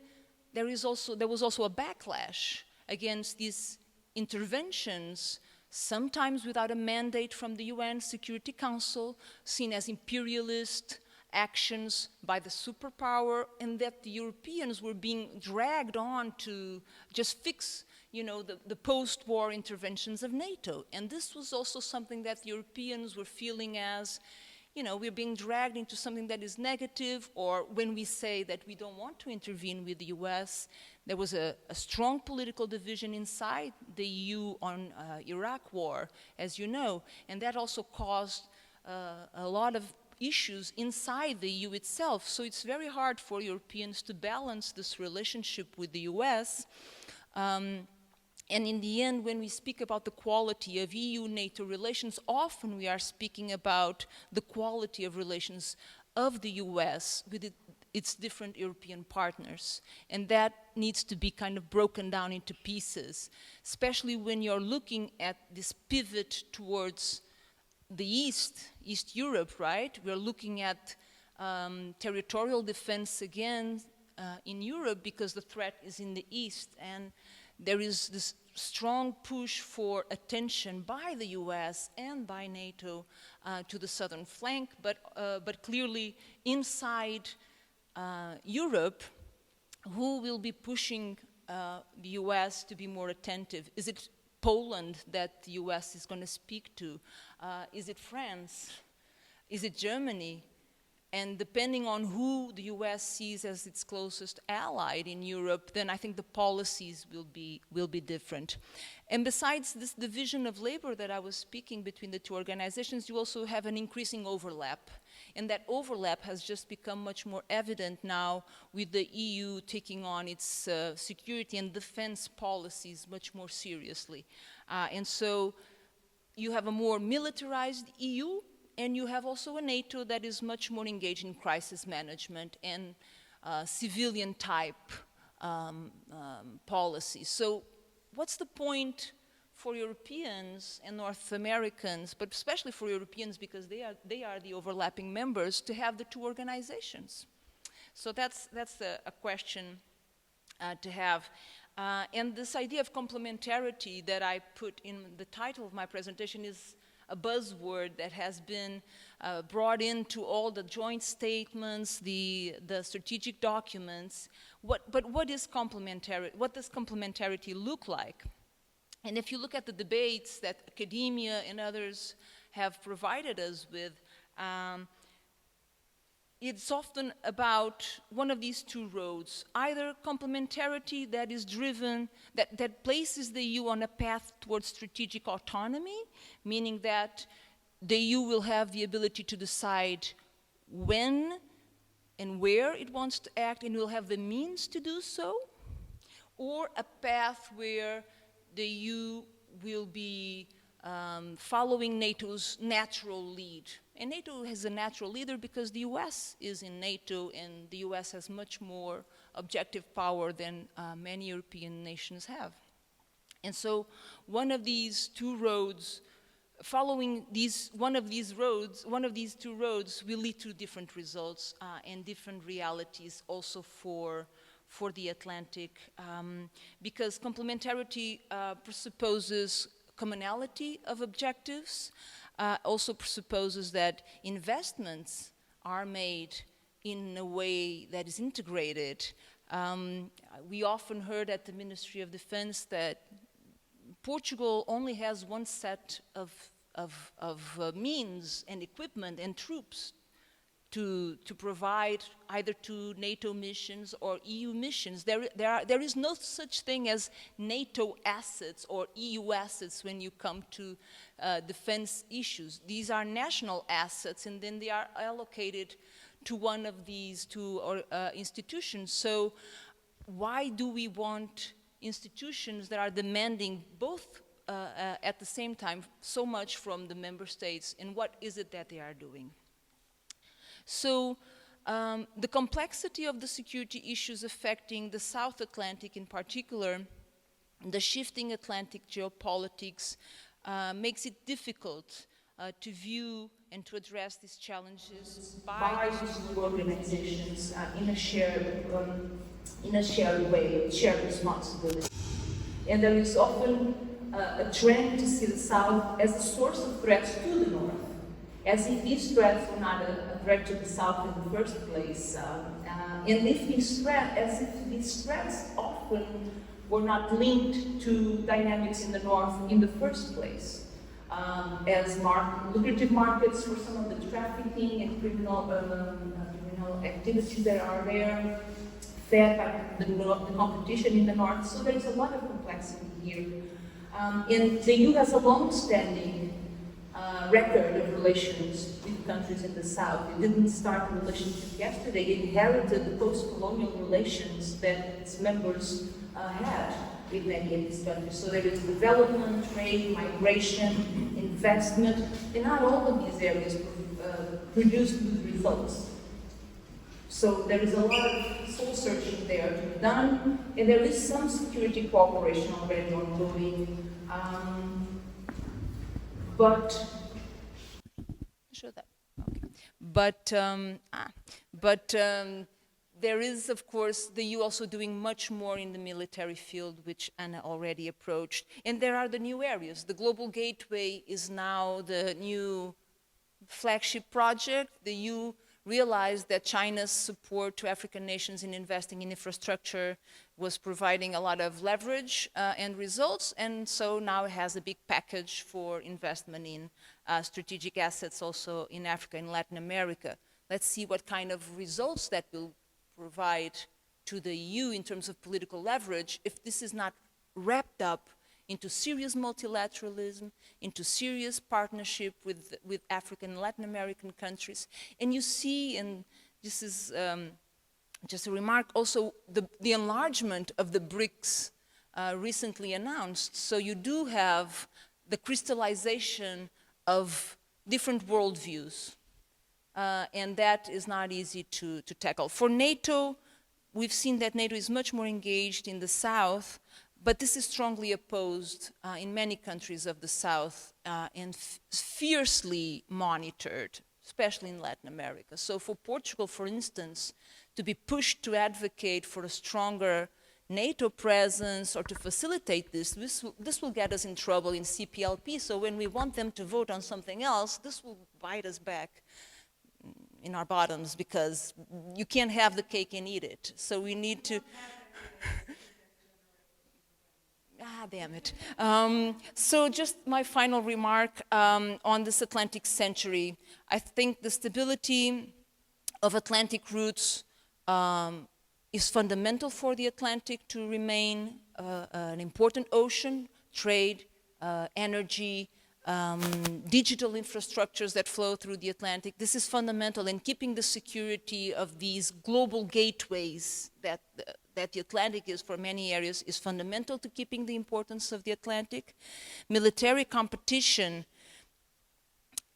Speaker 6: there was also a backlash against these interventions, sometimes without a mandate from the UN Security Council, seen as imperialist actions by the superpower, and that the Europeans were being dragged on to just fix, you know, the post-war interventions of NATO. And this was also something that the Europeans were feeling as, you know, we're being dragged into something that is negative, or when we say that we don't want to intervene with the US, there was a strong political division inside the EU on Iraq war, as you know, and that also caused a lot of issues inside the EU itself. So it's very hard for Europeans to balance this relationship with the US. And in the end, when we speak about the quality of EU-NATO relations, often we are speaking about the quality of relations of the US with its different European partners. And that needs to be kind of broken down into pieces, especially when you're looking at this pivot towards the East Europe, right? We're looking at territorial defense again in Europe because the threat is in the East. And there is this strong push for attention by the US and by NATO to the southern flank, but clearly inside Europe, who will be pushing the US to be more attentive? Is it Poland that the US is going to speak to? Is it France? Is it Germany? And depending on who the US sees as its closest ally in Europe, then I think the policies will be different. And besides this division of labor that I was speaking between the two organizations, you also have an increasing overlap. And that overlap has just become much more evident now with the EU taking on its security and defense policies much more seriously. And so you have a more militarized EU, and you have also a NATO that is much more engaged in crisis management and civilian type policies. So what's the point for Europeans and North Americans, but especially for Europeans because they are the overlapping members, to have the two organizations? So that's a question to have. And this idea of complementarity that I put in the title of my presentation is a buzzword that has been brought into all the joint statements, the strategic documents. But what is complementarity? What does complementarity look like? And if you look at the debates that academia and others have provided us with, it's often about one of these two roads, either complementarity that is driven, that places the EU on a path towards strategic autonomy, meaning that the EU will have the ability to decide when and where it wants to act and will have the means to do so, or a path where the EU will be following NATO's natural lead. And NATO has a natural leader because the US is in NATO, and the US has much more objective power than many European nations have. And so one of these two roads, following one of these two roads will lead to different results and different realities also for the Atlantic, because complementarity presupposes commonality of objectives, also presupposes that investments are made in a way that is integrated. We often heard at the Ministry of Defense that Portugal only has one set of means and equipment and troops to provide either to NATO missions or EU missions. There is no such thing as NATO assets or EU assets when you come to defense issues. These are national assets, and then they are allocated to one of these two institutions. So why do we want institutions that are demanding both at the same time so much from the member states, and what is it that they are doing? So the complexity of the security issues affecting the South Atlantic in particular, the shifting Atlantic geopolitics, makes it difficult to view and to address these challenges by these two organizations in a shared way, shared responsibility. And there is often a trend to see the South as a source of threats to the North, as if these threats were not a threat to the South in the first place, and if these threats often were not linked to dynamics in the North in the first place, as lucrative markets for some of the trafficking and criminal activities that are there, fed by the competition in the North. So there's a lot of complexity here. And the EU has a long-standing record of relations with countries in the South. It didn't start the relationship yesterday. It inherited the post-colonial relations that its members had with many of these countries. So there is development, trade, migration, investment, and not all of these areas produce good results. So there is a lot of soul-searching there to be done, and there is some security cooperation already ongoing. But there is, of course, the EU also doing much more in the military field, which Anna already approached. And there are the new areas. The Global Gateway is now the new flagship project. The EU realized that China's support to African nations in investing in infrastructure was providing a lot of leverage and results, and so now it has a big package for investment in strategic assets also in Africa and Latin America. Let's see what kind of results that will provide to the EU in terms of political leverage if this is not wrapped up into serious multilateralism, into serious partnership with African and Latin American countries. And you see, and this is just a remark, also the enlargement of the BRICS recently announced. So you do have the crystallization of different worldviews. And that is not easy to tackle. For NATO, we've seen that NATO is much more engaged in the South, but this is strongly opposed in many countries of the South and fiercely monitored, especially in Latin America. So for Portugal, for instance, to be pushed to advocate for a stronger NATO presence or to facilitate this will get us in trouble in CPLP. So when we want them to vote on something else, this will bite us back in our bottoms, because you can't have the cake and eat it. So we need to... damn it. So just my final remark on this Atlantic century. I think the stability of Atlantic routes is fundamental for the Atlantic to remain an important ocean, trade, energy, digital infrastructures that flow through the Atlantic. This is fundamental, and keeping the security of these global gateways that the Atlantic is for many areas is fundamental to keeping the importance of the Atlantic. Military competition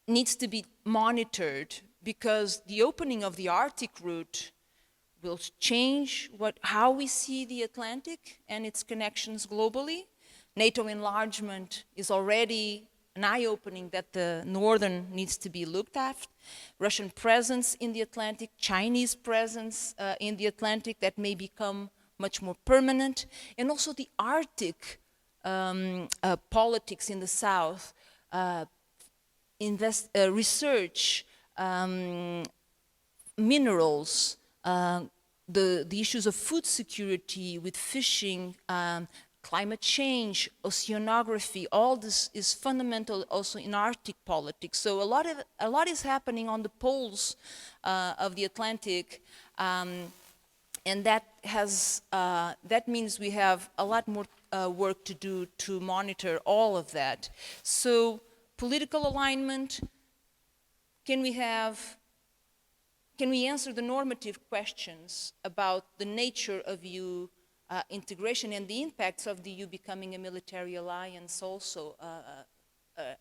Speaker 6: needs to be monitored, because the opening of the Arctic route will change how we see the Atlantic and its connections globally. NATO enlargement is already an eye-opening that the northern needs to be looked at. Russian presence in the Atlantic, Chinese presence in the Atlantic that may become much more permanent, and also the Arctic politics in the South, research, minerals, the issues of food security with fishing, climate change, oceanography, all this is fundamental also in Arctic politics. So a lot is happening on the poles of the Atlantic, and that means we have a lot more work to do to monitor all of that. So political alignment, can we answer the normative questions about the nature of EU integration and the impacts of the EU becoming a military alliance, also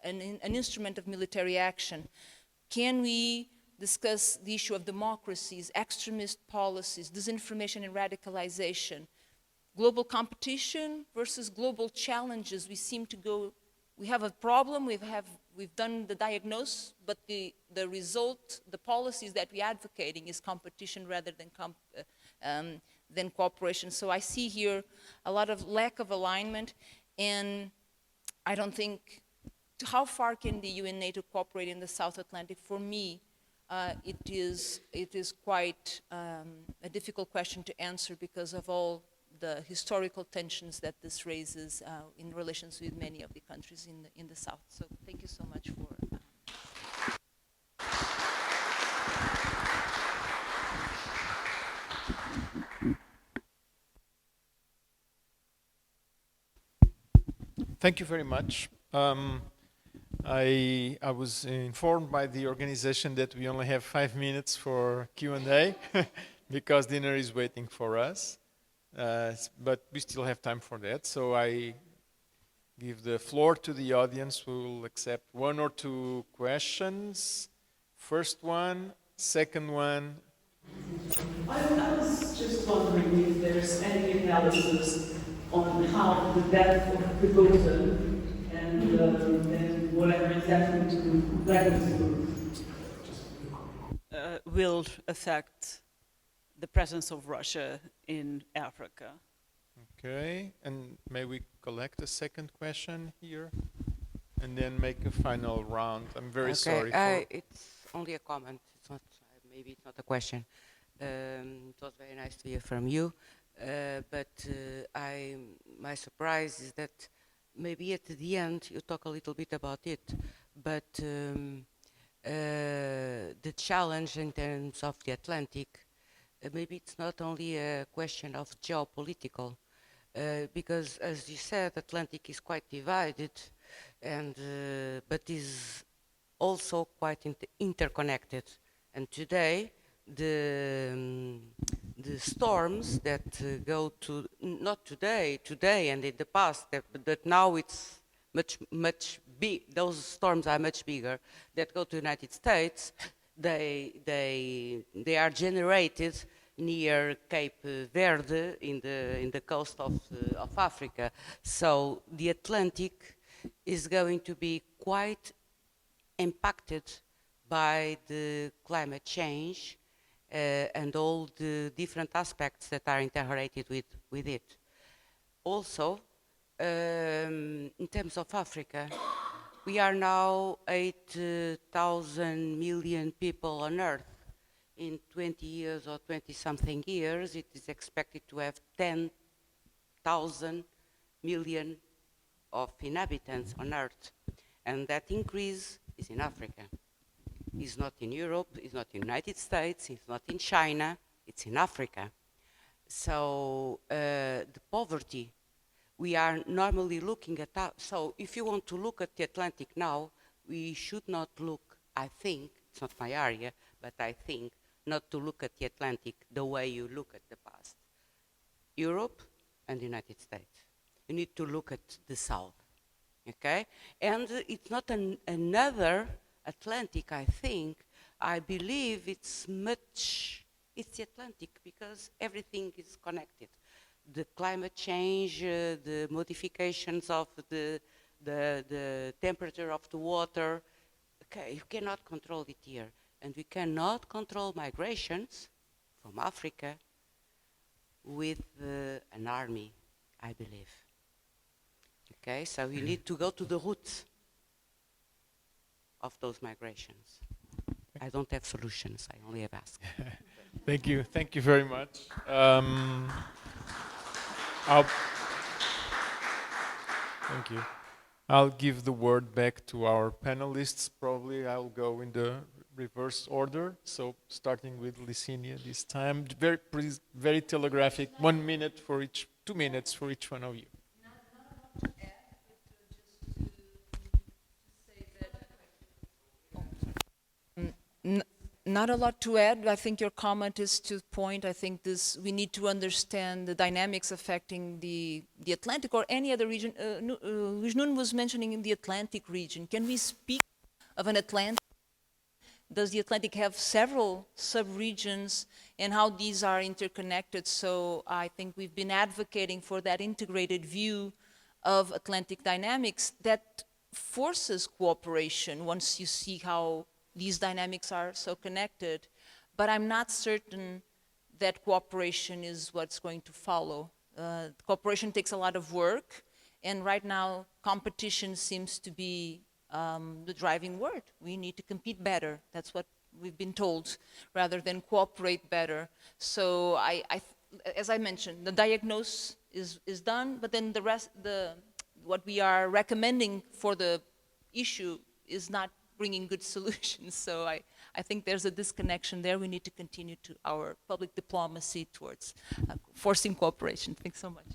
Speaker 6: an instrument of military action? Can we discuss the issue of democracies, extremist policies, disinformation and radicalization, global competition versus global challenges? We have a problem, we've done the diagnosis, but the result, the policies that we're advocating is competition rather than cooperation. So I see here a lot of lack of alignment, and I don't think, how far can the EU and NATO cooperate in the South Atlantic? For me, it is quite a difficult question to answer because of all the historical tensions that this raises in relations with many of the countries in the South. So thank you so much for...
Speaker 3: Thank you very much. I was informed by the organization that we only have 5 minutes for Q&A because dinner is waiting for us. But we still have time for that. So I give the floor to the audience who will accept 1 or 2 questions. First one, second one.
Speaker 7: I was just wondering if there's any analysis on how the death of Putin and whatever is happening to
Speaker 2: will affect the presence of Russia in Africa.
Speaker 3: Okay, and may we collect a second question here and then make a final round? I'm very sorry.
Speaker 8: It's only a comment. It's not. Maybe it's not a question. It was very nice to hear from you, but my surprise is that maybe at the end you talk a little bit about it, but the challenge in terms of the Atlantic, maybe it's not only a question of geopolitical, because as you said, Atlantic is quite divided, and but is also quite interconnected. And today, the storms that go to, not today and in the past, but now it's much big. Those storms are much bigger that go to the United States. They are generated near Cape Verde in the coast of Africa. So the Atlantic is going to be quite impacted by the climate change and all the different aspects that are interrelated with it. Also, in terms of Africa, we are now 8,000 million people on Earth. In 20 years or 20-something years, it is expected to have 10,000 million of inhabitants on Earth. And that increase is in Africa. It's not in Europe, it's not in the United States, it's not in China, it's in Africa. So the poverty, we are normally looking at that. So if you want to look at the Atlantic now, we should not look, I think, it's not my area, but I think not to look at the Atlantic the way you look at the past. Europe and the United States. You need to look at the South, okay? And it's not another Atlantic, I think. I believe it's the Atlantic because everything is connected. The climate change, the modifications of the temperature of the water, okay, you cannot control it here. And we cannot control migrations from Africa with an army, I believe. Okay, so you need to go to the roots of those migrations. I don't have solutions, I only have asked.
Speaker 3: Thank you very much. Thank you. I'll give the word back to our panelists. Probably I'll go in the reverse order. So starting with Licínia this time, very telegraphic. 1 minute for each, 2 minutes for each one of you.
Speaker 6: Not a lot to add. I think your comment is to the point. I think we need to understand the dynamics affecting the Atlantic or any other region. Nuno was mentioning in the Atlantic region. Can we speak of an Atlantic? Does the Atlantic have several sub-regions and how these are interconnected? So I think we've been advocating for that integrated view of Atlantic dynamics that forces cooperation once you see how these dynamics are so connected, but I'm not certain that cooperation is what's going to follow. Cooperation takes a lot of work, and right now competition seems to be the driving word. We need to compete better. That's what we've been told, rather than cooperate better. So as I mentioned, the diagnosis is done, but then the rest, what we are recommending for the issue is not bringing good solutions. So I think there's a disconnection there. We need to continue to our public diplomacy towards forcing cooperation. Thanks so much.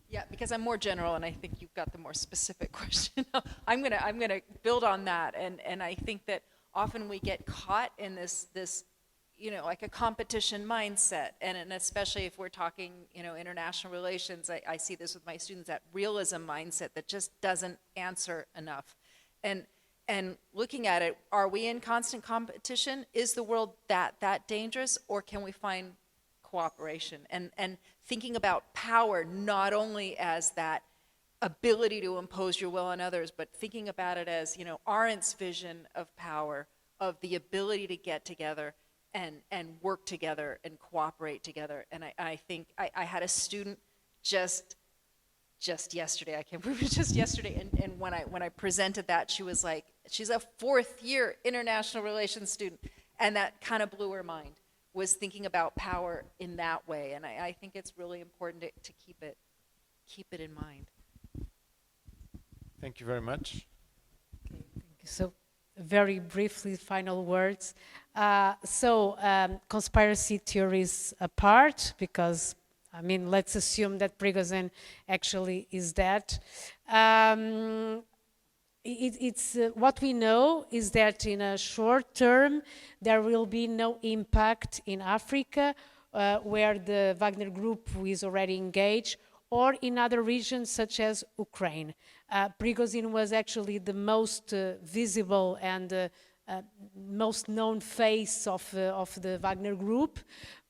Speaker 4: Yeah, because I'm more general, and I think you've got the more specific question. I'm gonna build on that, and I think that often we get caught in this like a competition mindset, and especially if we're talking, international relations, I see this with my students, that realism mindset that just doesn't answer enough. And looking at it, are we in constant competition? Is the world that dangerous, or can we find cooperation? And thinking about power not only as that ability to impose your will on others, but thinking about it as, Arendt's vision of power, of the ability to get together and work together and cooperate together. And I think I had a student just yesterday, I can't believe it was just yesterday, and when I presented that, she was like, she's a 4th year international relations student, and that kind of blew her mind, was thinking about power in that way. And I think it's really important to keep it in mind.
Speaker 3: Thank you very much.
Speaker 5: Okay, thank you. So very briefly, final words. Conspiracy theories apart, because let's assume that Prigozhin actually is dead. What we know is that in a short term, there will be no impact in Africa, where the Wagner Group is already engaged, or in other regions such as Ukraine. Prigozhin was actually the most visible and most known face of the Wagner Group,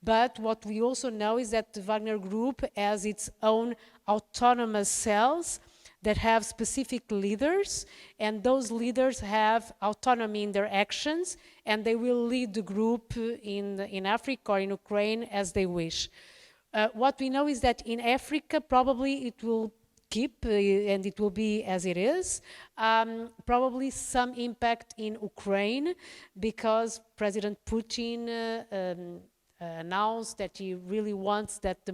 Speaker 5: but what we also know is that the Wagner Group has its own autonomous cells that have specific leaders, and those leaders have autonomy in their actions, and they will lead the group in Africa or in Ukraine as they wish. What we know is that in Africa, probably it will keep and it will be as it is. Probably some impact in Ukraine because President Putin announced that he really wants that the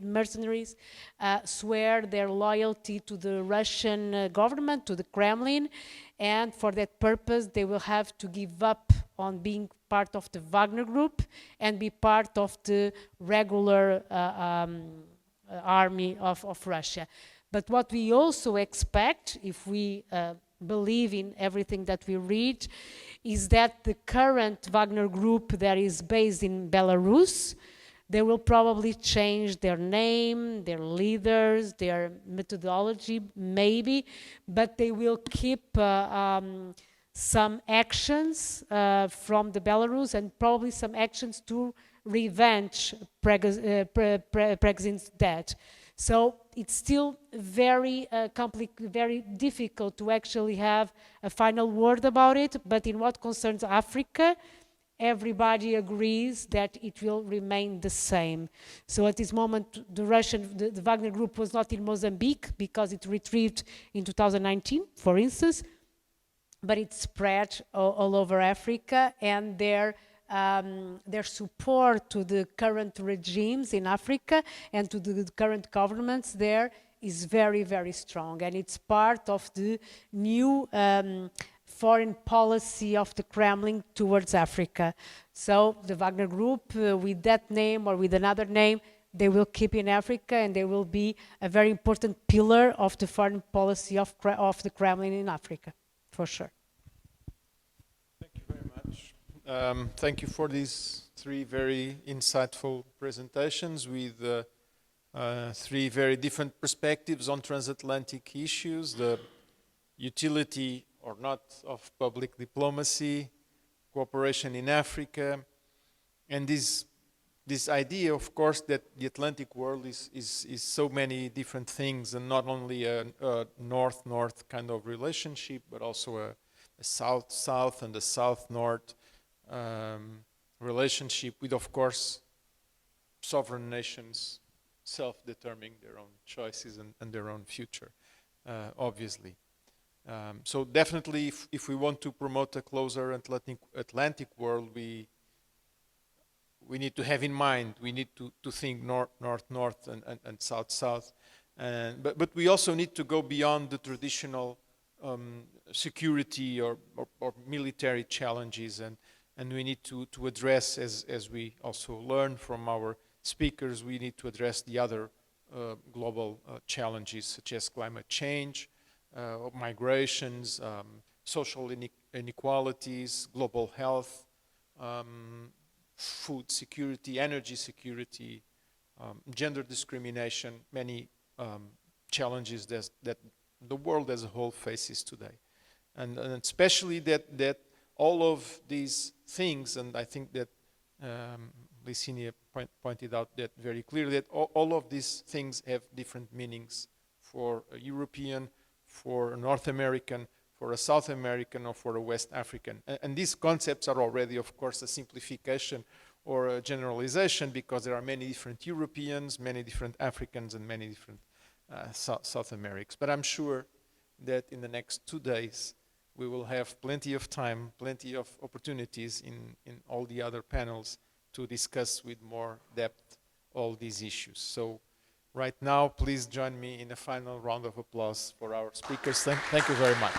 Speaker 5: mercenaries swear their loyalty to the Russian government, to the Kremlin, and for that purpose they will have to give up on being part of the Wagner Group and be part of the regular army of Russia. But what we also expect, if we believe in everything that we read, is that the current Wagner Group that is based in Belarus, they will probably change their name, their leaders, their methodology, maybe, but they will keep some actions from the Belarus and probably some actions to revenge Prigozhin's death. So it's still very very difficult to actually have a final word about it, but in what concerns Africa, everybody agrees that it will remain the same. So at this moment, the Wagner Group was not in Mozambique because it retrieved in 2019, for instance, but it's spread all over Africa, and their support to the current regimes in Africa and to the current governments there is very, very strong. And it's part of the new foreign policy of the Kremlin towards Africa. So the Wagner Group, with that name or with another name, they will keep in Africa, and they will be a very important pillar of the foreign policy of the Kremlin in Africa, for sure.
Speaker 3: Thank you for these three very insightful presentations with three very different perspectives on transatlantic issues, the utility or not of public diplomacy, cooperation in Africa, and this idea, of course, that the Atlantic world is so many different things, and not only a north-north kind of relationship, but also a south-south and a south-north relationship with, of course, sovereign nations self-determining their own choices and their own future, obviously. So definitely, if we want to promote a closer Atlantic world, we need to have in mind, we need to think north-north and south-south. But we also need to go beyond the traditional security or military challenges, and we need to address, as we also learn from our speakers, we need to address the other global challenges such as climate change, migrations, social inequalities, global health, food security, energy security, gender discrimination, many challenges that the world as a whole faces today. And especially that all of these things, and I think that Licínia pointed out that very clearly, that all of these things have different meanings for a European, for a North American, for a South American, or for a West African. And these concepts are already, of course, a simplification or a generalization, because there are many different Europeans, many different Africans, and many different South Americans. But I'm sure that in the next 2 days, we will have plenty of time, plenty of opportunities in all the other panels to discuss with more depth all these issues. So right now, please join me in a final round of applause for our speakers. Thank you very much.